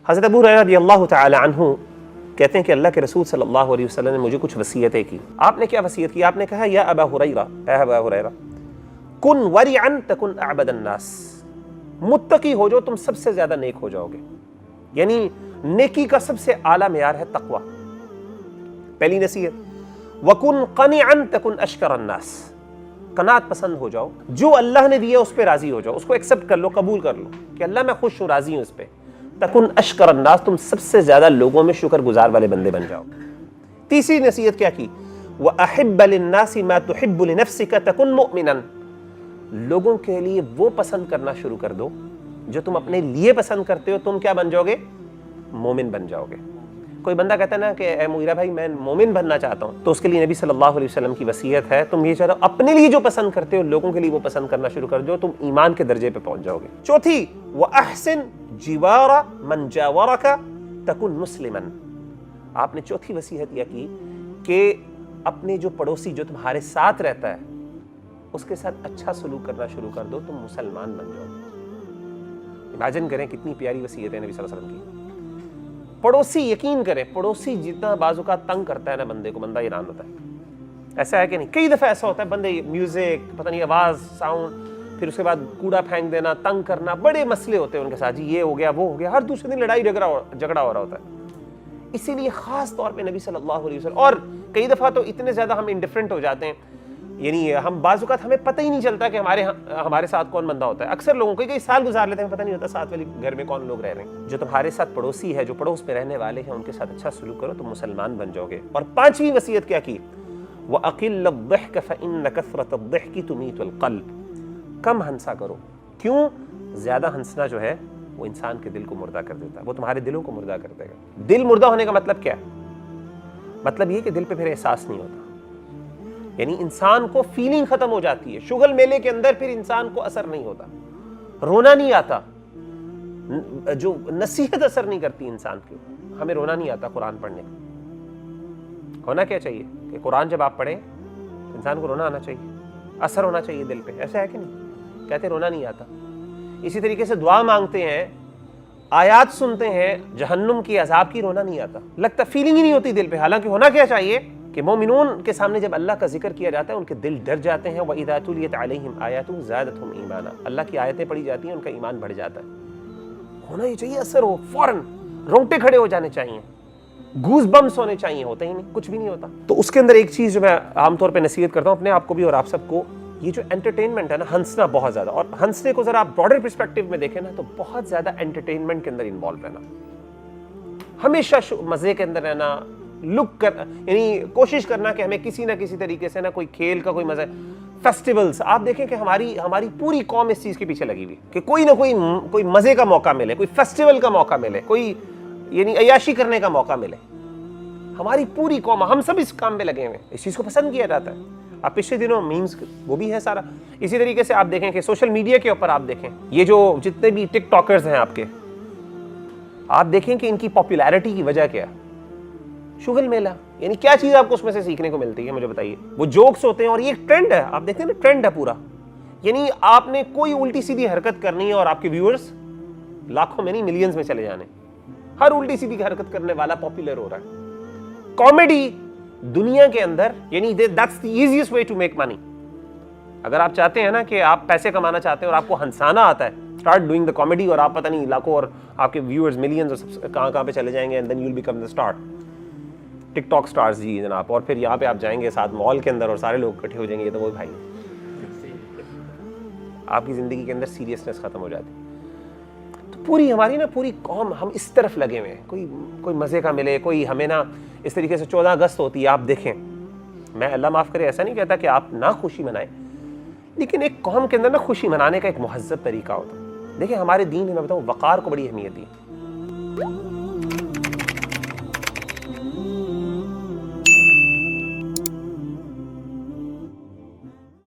حضرت ابو ہریرہ رضی اللہ تعالی عنہ کہتے ہیں کہ اللہ کے رسول صلی اللہ علیہ وسلم نے مجھے کچھ وصیتیں کی. آپ نے کیا وصیت کی؟ آپ نے کہا یا ابا ہریرہ، اے ابا ہریرہ، کن ورعا تکن اعبد الناس، متقی ہو جو تم سب سے زیادہ نیک ہو جاؤ گے. یعنی نیکی کا سب سے اعلیٰ معیار ہے تقوی. پہلی نصیحت. وَكُنْ قَنِعًا تَكُنْ أَشْكَرَ النَّاسِ، قناعت پسند ہو جاؤ، جو اللہ نے دیا اس پہ راضی ہو جاؤ، اس کو ایکسپٹ کر لو، قبول کر لو کہ اللہ میں خوش ہوں، راضی ہوں اس پہ. تکن اشکر الناس، تم سب سے زیادہ لوگوں میں شکر گزار والے بندے بن جاؤ. تیسری نصیحت کیا کی؟ وَأَحِبَّ لِلنَّاسِ مَا تُحِبُّ لِنَفْسِكَ تَكُنْ مُؤْمِنًا، لوگوں کے لیے وہ پسند کرنا شروع کر دو جو تم اپنے لیے پسند کرتے ہو. تم کیا بن جاؤ گے؟ مومن بن جاؤ گے. کوئی بندہ کہتا ہے نا کہ اے مغیرہ بھائی میں مومن بننا چاہتا ہوں، تو اس کے لیے نبی صلی اللہ علیہ وسلم کی وصیت ہے تم یہ چاہو اپنے لیے جو پسند کرتے ہو لوگوں کے لیے وہ پسند کرنا شروع کر دو، تم ایمان کے درجے پہ پہنچ جاؤ گے. چوتھی، وَأَحْسِنْ جِوَارَ مَنْ جَاوَرَكَ تَكُنْ مُسْلِمًا، آپ نے چوتھی وصیت یہ کی کہ اپنے جو پڑوسی جو تمہارے ساتھ رہتا ہے اس کے ساتھ اچھا سلوک کرنا شروع کر دو، تم مسلمان بن جاؤ گے. امیجن کریں کتنی پیاری وصیت ہے نبی صلی اللہ علیہ وسلم کی. پڑوسی، یقین کریں پڑوسی جتنا بعض اوقات تنگ کرتا ہے نا بندے کو، بندہ حیران ہوتا ہے. ایسا ہے کہ نہیں؟ کئی دفعہ ایسا ہوتا ہے بندے میوزک، پتہ نہیں آواز، ساؤنڈ، پھر اس کے بعد کوڑا پھینک دینا، تنگ کرنا، بڑے مسئلے ہوتے ہیں ان کے ساتھ، جی یہ ہو گیا وہ ہو گیا، ہر دوسرے دن لڑائی جھگڑا ہو رہا ہوتا ہے. اسی لیے خاص طور پہ نبی صلی اللہ علیہ وسلم، اور کئی دفعہ تو اتنے زیادہ ہم انڈیفرنٹ ہو جاتے ہیں، یعنی ہم بعض اوقات ہمیں پتہ ہی نہیں چلتا کہ ہمارے ساتھ کون بندہ ہوتا ہے. اکثر لوگوں کو کئی سال گزار لیتے ہیں، پتہ نہیں ہوتا ساتھ والی گھر میں کون لوگ رہ رہے ہیں. جو تمہارے ساتھ پڑوسی ہے، جو پڑوس میں رہنے والے ہیں، ان کے ساتھ اچھا سلوک کرو، تم مسلمان بن جاؤ گے. اور پانچویں وصیت کیا کی؟ وَأَقِلَّ الضِّحْكَ فَإِنَّ كَثْرَةَ الضِّحْكِ تُمِيتُ الْقَلْبَ، کم ہنسا کرو. کیوں؟ زیادہ ہنسنا جو ہے وہ انسان کے دل کو مردہ کر دیتا ہے، وہ تمہارے دلوں کو مردہ کر دے گا. دل مردہ ہونے کا مطلب کیا ہے؟ مطلب یہ کہ دل پہ پھر احساس نہیں ہوتا، یعنی انسان کو فیلنگ ختم ہو جاتی ہے. شغل میلے کے اندر پھر انسان کو اثر نہیں ہوتا، رونا نہیں آتا، جو نصیحت اثر نہیں کرتی انسان کے اوپر. ہمیں رونا نہیں آتا قرآن پڑھنے کا. ہونا کیا چاہیے کہ قرآن جب آپ پڑھیں انسان کو رونا آنا چاہیے، اثر ہونا چاہیے دل پہ. ایسا ہے کہ نہیں؟ کہتے رونا نہیں آتا. اسی طریقے سے دعا مانگتے ہیں، آیات سنتے ہیں جہنم کی عذاب کی، رونا نہیں آتا، لگتا فیلنگ ہی نہیں ہوتی دل پہ. حالانکہ ہونا کیا چاہیے کہ مومنون کے سامنے جب اللہ کا ذکر کیا جاتا ہے ان کے دل ڈر جاتے ہیں. وَإِذَا تُلِيَتْ عَلَيْهِمْ آيَاتُهُ زَادَتْهُمْ ایمانا، اللہ کی آیتیں پڑھی جاتی ہیں ان کا ایمان بڑھ جاتا ہے. ہونا یہ چاہیے، اثر ہو، فوراً رونگٹے کھڑے ہو جانے چاہیے، گوز بمس ہونے چاہیے. ہوتا ہی نہیں، کچھ بھی نہیں ہوتا. تو اس کے اندر ایک چیز جو میں عام طور پہ نصیحت کرتا ہوں اپنے آپ کو بھی اور آپ سب کو، یہ جو انٹرٹینمنٹ ہے نا، ہنسنا بہت زیادہ، اور ہنسنے کو ذرا آپ براڈر پرسپیکٹو میں دیکھیں نا تو بہت زیادہ انٹرٹینمنٹ کے اندر انوالو رہنا، ہمیشہ مزے کے اندر رہنا، لک کر، یعنی کوشش کرنا کہ ہمیں کسی نہ کسی طریقے سے نا کوئی کھیل کا کوئی مزہ. فیسٹیولز آپ دیکھیں کہ ہماری پوری قوم اس چیز کے پیچھے لگی ہوئی کہ کوئی نہ کوئی مزے کا موقع ملے، کوئی فیسٹیول کا موقع ملے، کوئی یعنی عیاشی کرنے کا موقع ملے. ہماری پوری قوم، ہم سب اس کام پہ لگے ہوئے ہیں، اس چیز کو پسند کیا جاتا ہے. آپ پچھلے دنوں میمز وہ بھی ہے سارا. اسی طریقے سے آپ دیکھیں کہ سوشل میڈیا کے اوپر آپ دیکھیں یہ جو جتنے بھی ٹک ٹاکرز ہیں آپ دیکھیں کہ ان کی پاپولیرٹی کی وجہ کیا ہے؟ شغل میلہ. یعنی کیا چیز آپ کو اس میں سے سیکھنے کو ملتی ہے مجھے بتائیے؟ وہ جوکس ہوتے ہیں اور یہ ایک ٹرینڈ ہے، آپ دیکھتے ہیں نا، ٹرینڈ ہے پورا. یعنی آپ نے کوئی الٹی سیدھی حرکت کرنی ہے اور آپ کے ویورز لاکھوں میں نہیں ملینز میں چلے جانے. ہر الٹی سیدھی حرکت کرنے والا پاپولر ہو رہا ہے. کامیڈی دنیا کے اندر، یعنی that's the easiest way to make money. اگر آپ چاہتے ہیں نا کہ آپ پیسے کمانا چاہتے ہیں اور آپ کو ہنسانا آتا ہے، start doing the comedy اور آپ پتہ نہیں لاکھوں اور آپ کے viewers millions اور کہاں پہ چلے جائیں گے and then you'll become the star. TikTok stars جی جناب. اور پھر یہاں پہ آپ جائیں گے ساتھ مال کے اندر اور سارے لوگ اکٹھے ہو جائیں گے، یہ تو وہ بھائی آپ کی زندگی کے اندر سیریسنس ختم ہو جاتی. تو پوری ہماری نا پوری قوم ہم اس طرف لگے ہوئے ہیں، کوئی مزے کا ملے، کوئی ہمیں نا اس طریقے سے 14 اگست ہوتی ہے آپ دیکھیں. میں اللہ معاف کرے ایسا نہیں کہتا کہ آپ نہ خوشی منائیں، لیکن ایک قوم کے اندر نا خوشی منانے کا ایک مہذب طریقہ ہوتا ہے. دیکھیں ہمارے دین میں بتاؤں وقار کو بڑی اہمیت دی.